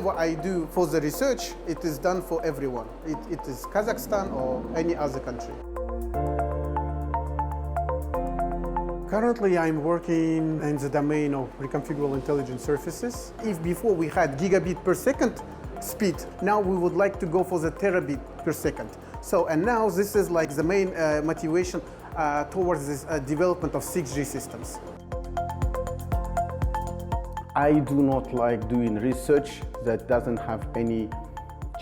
whatever I do for the research, it is done for everyone. It is Kazakhstan or any other country. Currently, I'm working in the domain of Reconfigurable Intelligent Surfaces. If before we had gigabit per second speed, now we would like to go for the terabit per second. So, and now this is like the main motivation towards this development of 6G systems. I do not like doing research that doesn't have any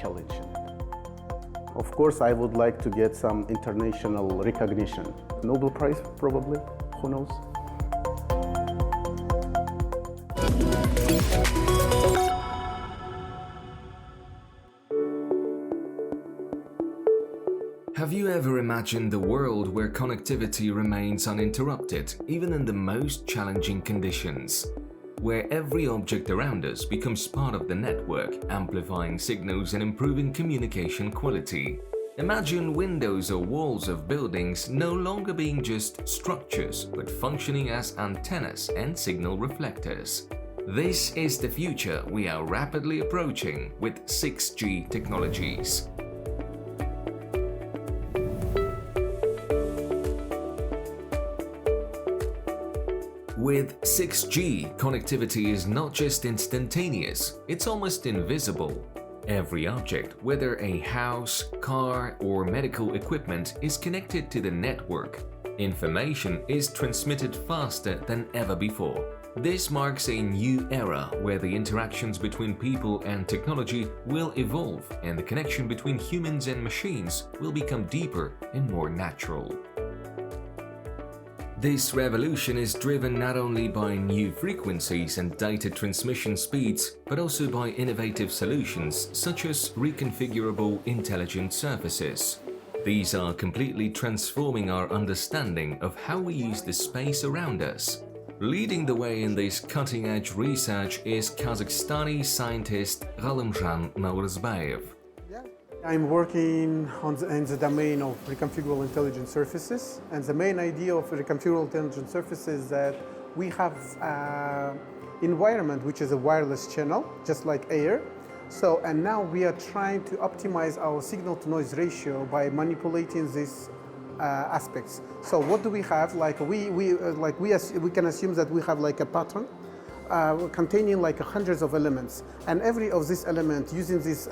challenge in it. Of course, I would like to get some international recognition. Nobel Prize, probably. Who knows? Have you ever imagined a world where connectivity remains uninterrupted, even in the most challenging conditions? Where every object around us becomes part of the network, amplifying signals and improving communication quality? Imagine windows or walls of buildings no longer being just structures, but functioning as antennas and signal reflectors. This is the future we are rapidly approaching with 6G technologies. With 6G, connectivity is not just instantaneous, it's almost invisible. Every object, whether a house, car, or medical equipment, is connected to the network. Information is transmitted faster than ever before. This marks a new era where the interactions between people and technology will evolve and the connection between humans and machines will become deeper and more natural. This revolution is driven not only by new frequencies and data transmission speeds, but also by innovative solutions such as Reconfigurable Intelligent Surfaces. These are completely transforming our understanding of how we use the space around us. Leading the way in this cutting-edge research is Kazakhstani scientist Galymzhan Nauryzbayev. I'm working in the domain of Reconfigurable Intelligent Surfaces, and the main idea of Reconfigurable Intelligent Surfaces is that we have an environment which is a wireless channel, just like air. So, and now we are trying to optimize our signal-to-noise ratio by manipulating these aspects. So, what do we have? Like we can assume that we have like a pattern containing like hundreds of elements, and every of these elements using this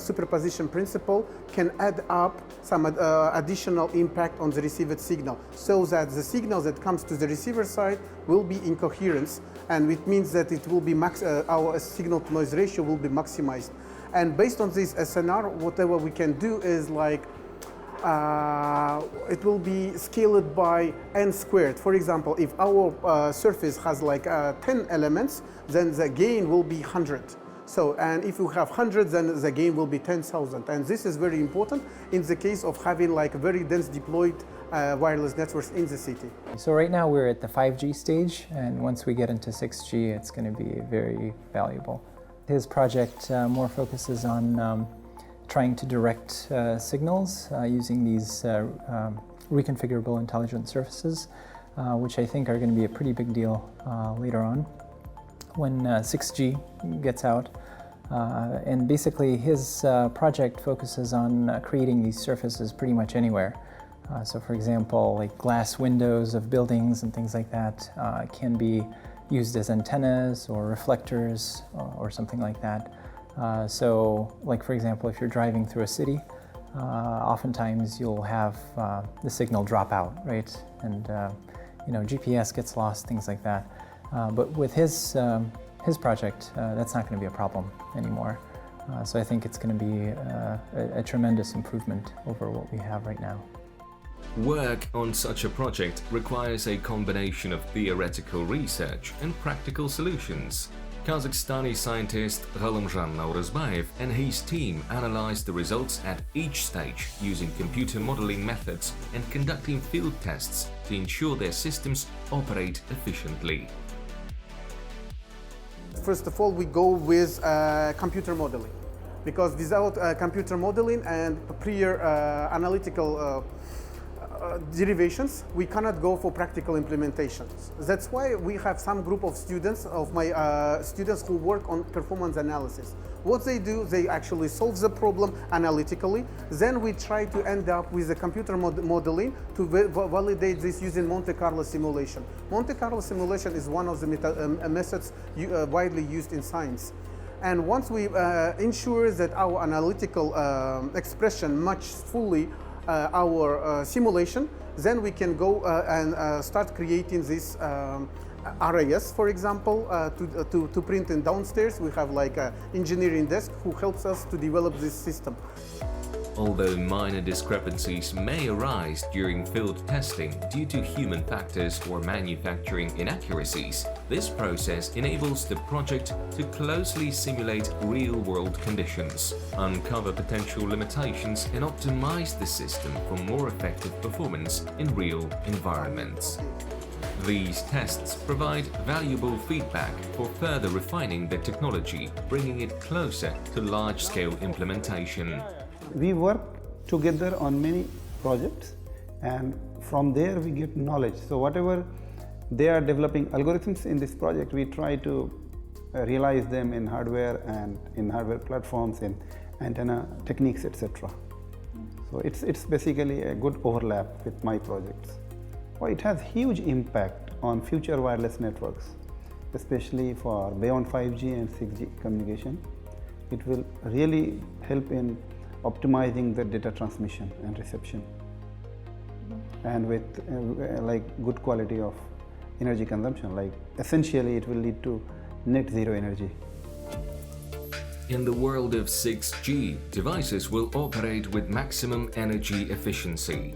superposition principle can add up some additional impact on the received signal, so that the signal that comes to the receiver side will be in coherence, and it means that it will be our signal to noise ratio will be maximized. And based on this SNR, whatever we can do is like it will be scaled by n squared. For example, if our surface has like 10 elements, then the gain will be 100. So, and if you have 100, then the gain will be 10,000. And this is very important in the case of having like very dense deployed wireless networks in the city. So right now we're at the 5G stage, and once we get into 6G, it's going to be very valuable. His project more focuses on trying to direct signals using these reconfigurable intelligent surfaces, which I think are going to be a pretty big deal later on when 6G gets out. And basically his project focuses on creating these surfaces pretty much anywhere. So for example, like glass windows of buildings and things like that can be used as antennas or reflectors or something like that. So like for example, if you're driving through a city, oftentimes you'll have the signal drop out, right? And GPS gets lost, things like that. But with his project, that's not going to be a problem anymore. So I think it's going to be a tremendous improvement over what we have right now. Work on such a project requires a combination of theoretical research and practical solutions. Kazakhstani scientist Galymzhan Nauryzbayev and his team analyzed the results at each stage using computer modeling methods and conducting field tests to ensure their systems operate efficiently. First of all, we go with computer modeling, because without computer modeling and prior analytical derivations, we cannot go for practical implementations. That's why we have some group of students, students who work on performance analysis. What they do, they actually solve the problem analytically. Then we try to end up with a computer modeling to validate this using Monte Carlo simulation. Monte Carlo simulation is one of the methods widely used in science. And once we ensure that our analytical expression matches fully our simulation, then we can go and start creating this RAS, for example, to print in downstairs. We have like an engineering desk who helps us to develop this system. Although minor discrepancies may arise during field testing due to human factors or manufacturing inaccuracies, this process enables the project to closely simulate real-world conditions, uncover potential limitations, and optimize the system for more effective performance in real environments. These tests provide valuable feedback for further refining the technology, bringing it closer to large-scale implementation. We work together on many projects, and from there we get knowledge. So whatever they are developing algorithms in this project, we try to realize them in hardware and in hardware platforms, in antenna techniques, etc. So it's basically a good overlap with my projects. Well, it has huge impact on future wireless networks, especially for beyond 5G and 6G communication. It will really help in optimizing the data transmission and reception, and with like good quality of energy consumption. Like essentially it will lead to net zero energy. In the world of 6G, devices will operate with maximum energy efficiency.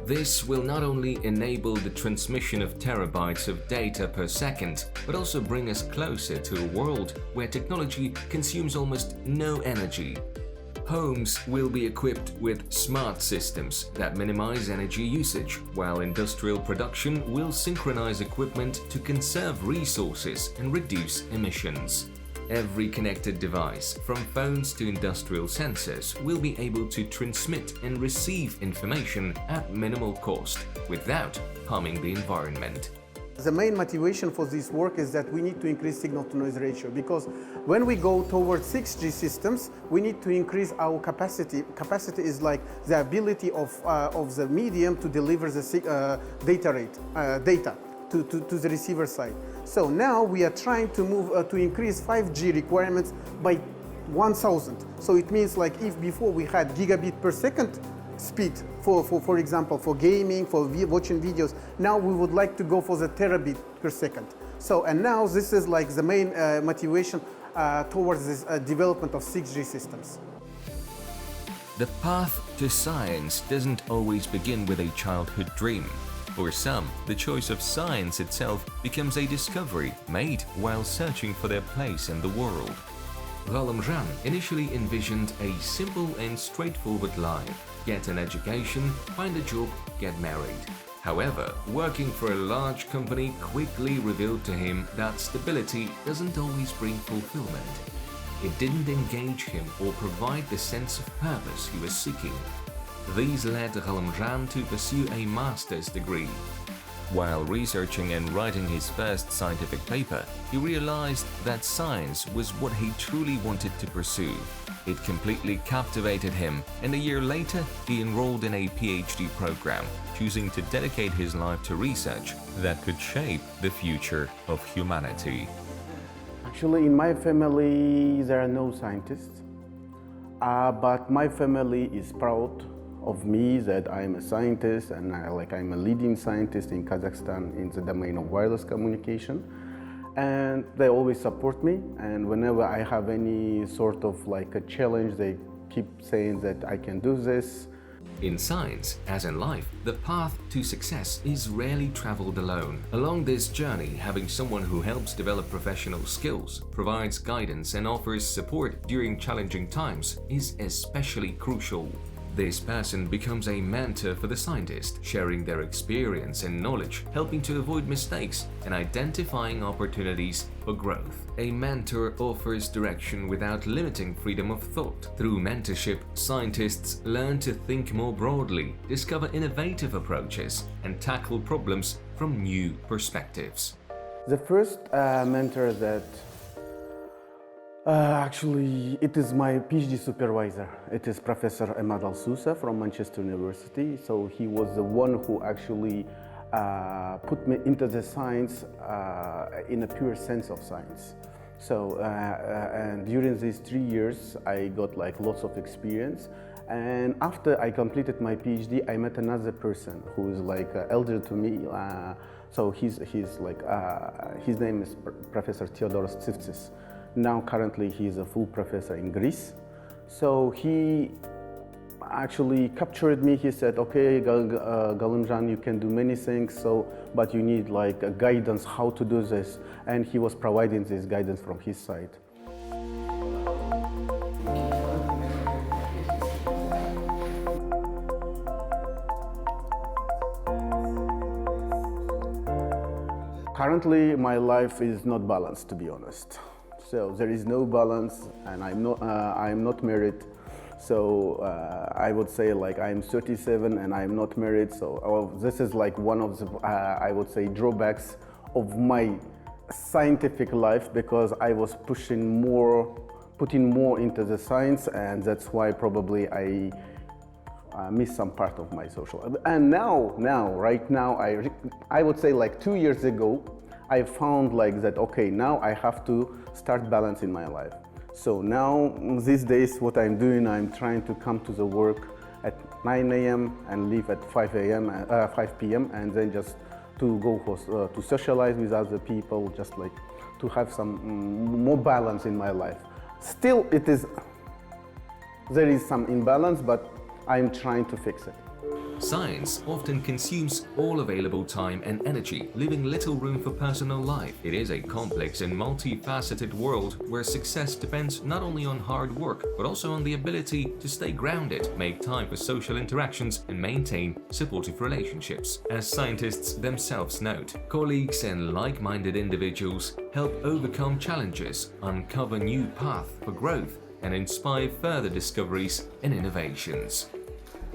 This will not only enable the transmission of terabytes of data per second, but also bring us closer to a world where technology consumes almost no energy. Homes will be equipped with smart systems that minimize energy usage, while industrial production will synchronize equipment to conserve resources and reduce emissions. Every connected device, from phones to industrial sensors, will be able to transmit and receive information at minimal cost, without harming the environment. The main motivation for this work is that we need to increase signal-to-noise ratio, because when we go towards 6G systems, we need to increase our capacity. Capacity is like the ability of the medium to deliver the data to the receiver side. So now we are trying to move to increase 5G requirements by 1,000. So it means like if before we had gigabit per second speed for example, for gaming, for watching videos, now we would like to go for the terabit per second. So, and now this is like the main motivation towards this development of 6G systems. The path to science doesn't always begin with a childhood dream. For some, the choice of science itself becomes a discovery made while searching for their place in the world. Galymzhan initially envisioned a simple and straightforward life: get an education, find a job, get married. However, working for a large company quickly revealed to him that stability doesn't always bring fulfillment. It didn't engage him or provide the sense of purpose he was seeking. These led Galymzhan to pursue a master's degree. While researching and writing his first scientific paper, he realized that science was what he truly wanted to pursue. It completely captivated him, and a year later, he enrolled in a PhD program, choosing to dedicate his life to research that could shape the future of humanity. Actually, in my family, there are no scientists, but my family is proud of me that I am a scientist, and I'm a leading scientist in Kazakhstan in the domain of wireless communication. And they always support me, and whenever I have any sort of like a challenge, they keep saying that I can do this. In science, as in life, the path to success is rarely traveled alone. Along this journey, having someone who helps develop professional skills, provides guidance, and offers support during challenging times is especially crucial. This person becomes a mentor for the scientist, sharing their experience and knowledge, helping to avoid mistakes, and identifying opportunities for growth. A mentor offers direction without limiting freedom of thought. Through mentorship, scientists learn to think more broadly, discover innovative approaches, and tackle problems from new perspectives. The first mentor that actually it is my PhD supervisor. It is Professor Ahmad Al-Sousa from Manchester University. So he was the one who actually put me into the science in a pure sense of science. So and during these 3 years I got like lots of experience. And after I completed my PhD, I met another person who is like elder to me. So he's like his name is Professor Theodoros Tsivtsis. Now currently he's a full professor in Greece. So he actually captured me. He said, okay, Galymzhan, you can do many things, but you need like a guidance how to do this. And he was providing this guidance from his side. Currently, my life is not balanced, to be honest. So there is no balance, and I'm not married. So I would say like I'm 37 and I'm not married. So this is like one of the I would say drawbacks of my scientific life, because I was putting more into the science, and that's why probably I miss some part of my social. And right now, I would say like 2 years ago, I found like that, okay, now I have to start balancing my life. So now, these days, what I'm doing, I'm trying to come to the work at 9 a.m. and leave at 5 p.m. and then just to go to socialize with other people, just like to have some more balance in my life. Still, there is some imbalance, but I'm trying to fix it. Science often consumes all available time and energy, leaving little room for personal life. It is a complex and multifaceted world where success depends not only on hard work, but also on the ability to stay grounded, make time for social interactions, and maintain supportive relationships. As scientists themselves note, colleagues and like-minded individuals help overcome challenges, uncover new paths for growth, and inspire further discoveries and innovations.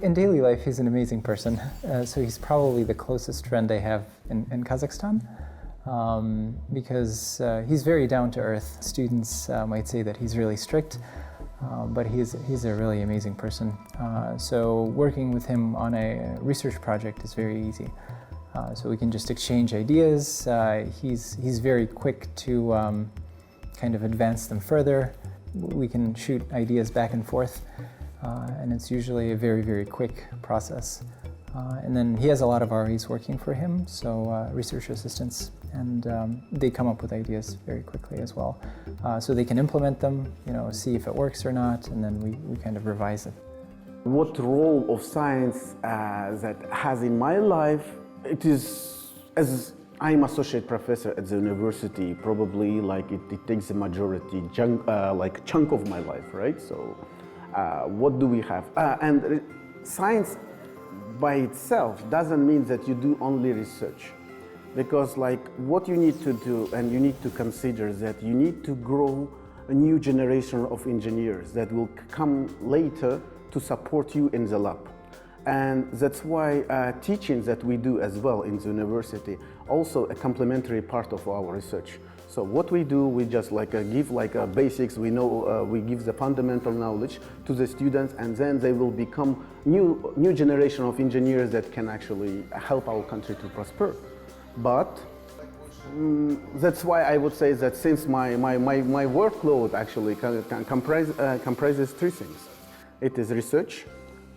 In daily life, he's an amazing person. So he's probably the closest friend I have in Kazakhstan, because he's very down to earth. Students might say that he's really strict, but he's a really amazing person. So working with him on a research project is very easy. So we can just exchange ideas. He's very quick to kind of advance them further. We can shoot ideas back and forth. And it's usually a very, very quick process. And then he has a lot of REs working for him, so research assistants, and they come up with ideas very quickly as well. So they can implement them, see if it works or not, and then we kind of revise it. What role of science that has in my life? It is, as I'm associate professor at the university, probably like it takes a majority chunk of my life, right? So. What do we have? And science by itself doesn't mean that you do only research, because like what you need to do, and you need to consider that you need to grow a new generation of engineers that will come later to support you in the lab. And that's why teaching that we do as well in the university, also a complementary part of our research. So what we do, we just like give like basics. We know we give the fundamental knowledge to the students, and then they will become new generation of engineers that can actually help our country to prosper. But that's why I would say that since my workload actually comprises three things. It is research,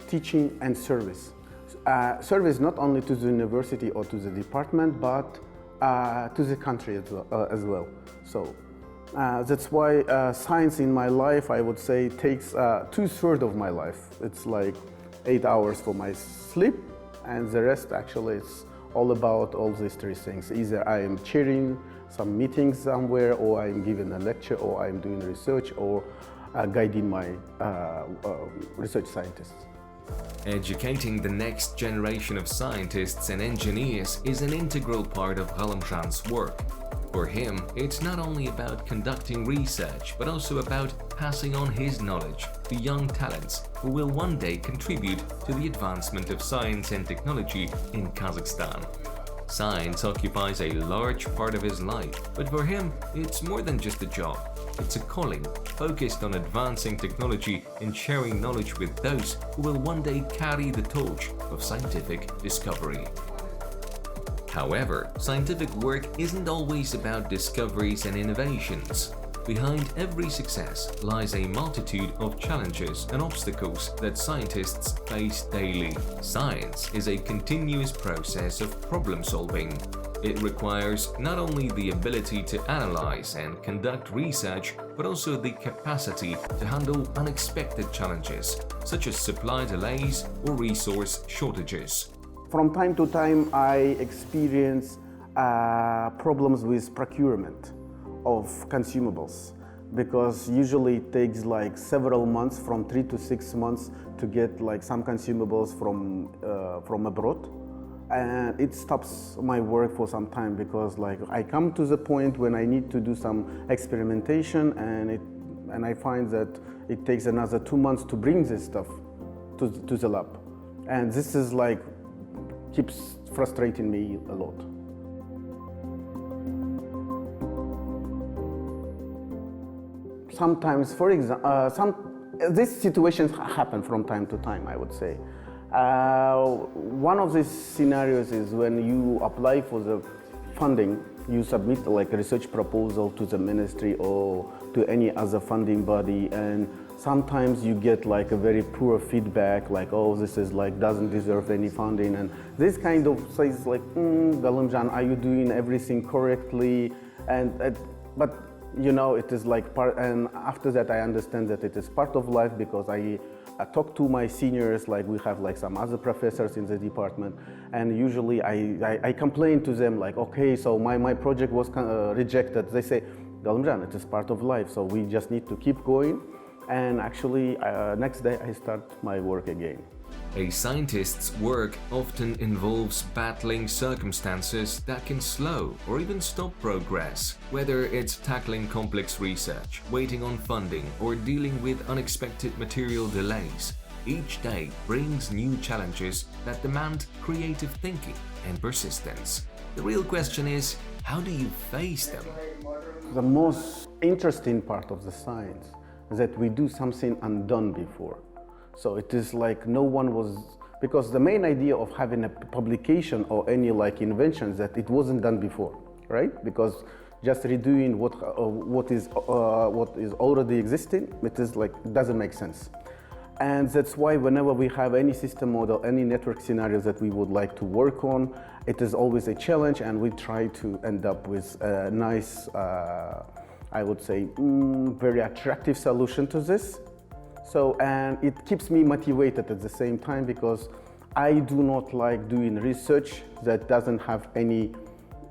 teaching, and service. Service not only to the university or to the department, but to the country as well. So that's why science in my life, I would say, takes 2/3 of my life. It's like 8 hours for my sleep, and the rest actually is all about all these three things. Either I am chairing some meetings somewhere, or I'm giving a lecture, or I'm doing research, or guiding my research scientists. Educating the next generation of scientists and engineers is an integral part of Galymzhan's work. For him, it's not only about conducting research, but also about passing on his knowledge to young talents who will one day contribute to the advancement of science and technology in Kazakhstan. Science occupies a large part of his life, but for him, it's more than just a job. It's a calling, focused on advancing technology and sharing knowledge with those who will one day carry the torch of scientific discovery. However, scientific work isn't always about discoveries and innovations. Behind every success lies a multitude of challenges and obstacles that scientists face daily. Science is a continuous process of problem solving. It requires not only the ability to analyze and conduct research, but also the capacity to handle unexpected challenges, such as supply delays or resource shortages. From time to time, I experience problems with procurement of consumables, because usually it takes like several months, from 3 to 6 months, to get like some consumables from abroad, and it stops my work for some time, because like I come to the point when I need to do some experimentation, and I find that it takes another 2 months to bring this stuff to the lab, and this is like keeps frustrating me a lot. Sometimes, for example, these situations happen from time to time, I would say. One of these scenarios is when you apply for the funding, you submit like a research proposal to the ministry or to any other funding body, and sometimes you get like a very poor feedback, like, oh, this is like doesn't deserve any funding, and this kind of says like, Galymzhan, are you doing everything correctly? But you know, it is like part, and after that I understand that it is part of life, because I talk to my seniors, like we have like some other professors in the department, and usually I complain to them like, okay, so my project was rejected. They say, Galymzhan, it is part of life, so we just need to keep going. And actually, next day I start my work again. A scientist's work often involves battling circumstances that can slow or even stop progress, whether it's tackling complex research, waiting on funding, or dealing with unexpected material delays. Each day brings new challenges that demand creative thinking and persistence. The real question is, how do you face them? The most interesting part of the science is that we do something undone before. So it is like no one was, because the main idea of having a publication or any like inventions that it wasn't done before, right? Because just redoing what is already existing, it is like doesn't make sense. And that's why whenever we have any system model, any network scenarios that we would like to work on, it is always a challenge, and we try to end up with a nice, I would say, very attractive solution to this. So, and it keeps me motivated at the same time, because I do not like doing research that doesn't have any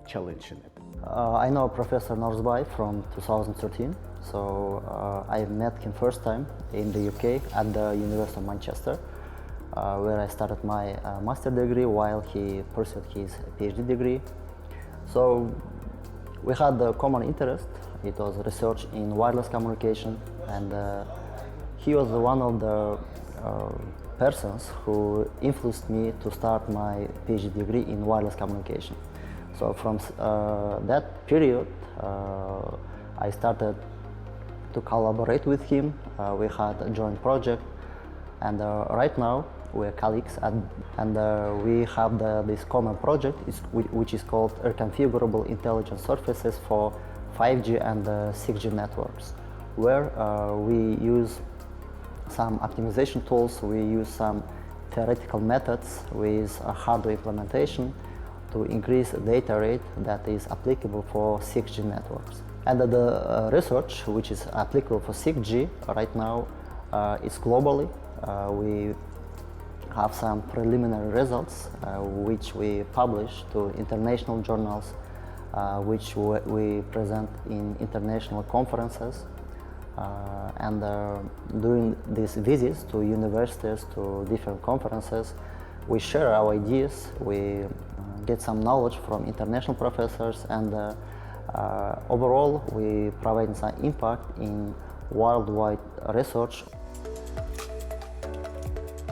challenge in it. I know Professor Nauryzbayev from 2013, so I met him first time in the UK at the University of Manchester, where I started my master degree while he pursued his PhD degree. So we had a common interest. It was research in wireless communication, and he was one of the persons who influenced me to start my PhD degree in wireless communication. So from that period, I started to collaborate with him. We had a joint project, and right now we're colleagues, and we have this common project which is called Reconfigurable Intelligent Surfaces for 5G and 6G networks, where we use some optimization tools, we use some theoretical methods with hardware implementation to increase the data rate that is applicable for 6G networks. And the research which is applicable for 6G right now is globally. We have some preliminary results which we publish to international journals, which we present in international conferences. During these visits to universities, to different conferences, we share our ideas, we get some knowledge from international professors, and overall we provide some impact in worldwide research.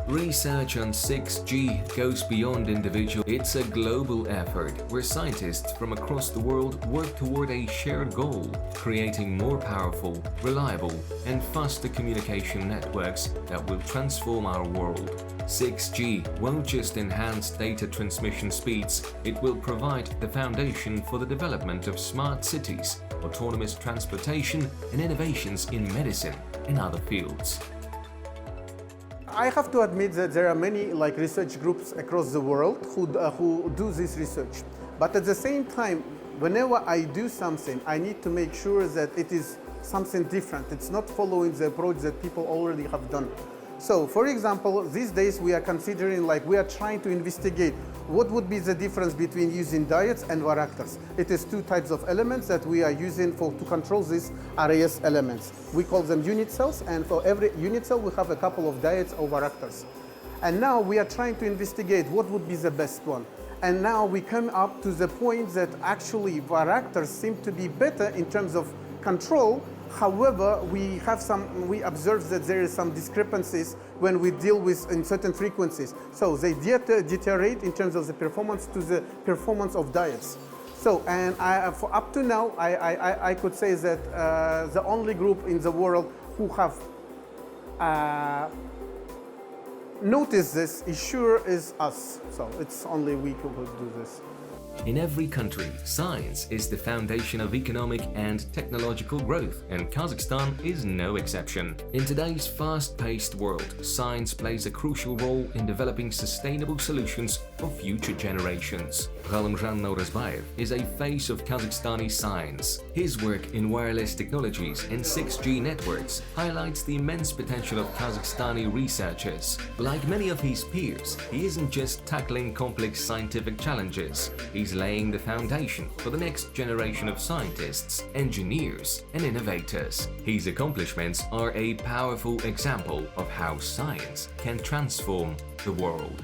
Research on 6G goes beyond individual. It's a global effort where scientists from across the world work toward a shared goal, creating more powerful, reliable, and faster communication networks that will transform our world. 6G won't just enhance data transmission speeds, it will provide the foundation for the development of smart cities, autonomous transportation, and innovations in medicine and other fields. I have to admit that there are many research groups across the world who do this research. But at the same time, whenever I do something, I need to make sure that it is something different. It's not following the approach that people already have done. So, for example, these days we are considering, we are trying to investigate what would be the difference between using diodes and varactors. It is two types of elements that we are using to control these RAS elements. We call them unit cells, and for every unit cell we have a couple of diodes or varactors. And now we are trying to investigate what would be the best one. And now we come up to the point that actually varactors seem to be better in terms of control. However, we observe that there is some discrepancies when we deal with in certain frequencies. So they deteriorate in terms of the performance to the performance of diodes. So, and for up to now, I could say that the only group in the world who have noticed this issue is us. So it's only we who could do this. In every country, science is the foundation of economic and technological growth, and Kazakhstan is no exception. In today's fast-paced world, science plays a crucial role in developing sustainable solutions for future generations. Galymzhan Nauryzbayev is a face of Kazakhstani science. His work in wireless technologies and 6G networks highlights the immense potential of Kazakhstani researchers. Like many of his peers, he isn't just tackling complex scientific challenges. He's laying the foundation for the next generation of scientists, engineers, and innovators. His accomplishments are a powerful example of how science can transform the world.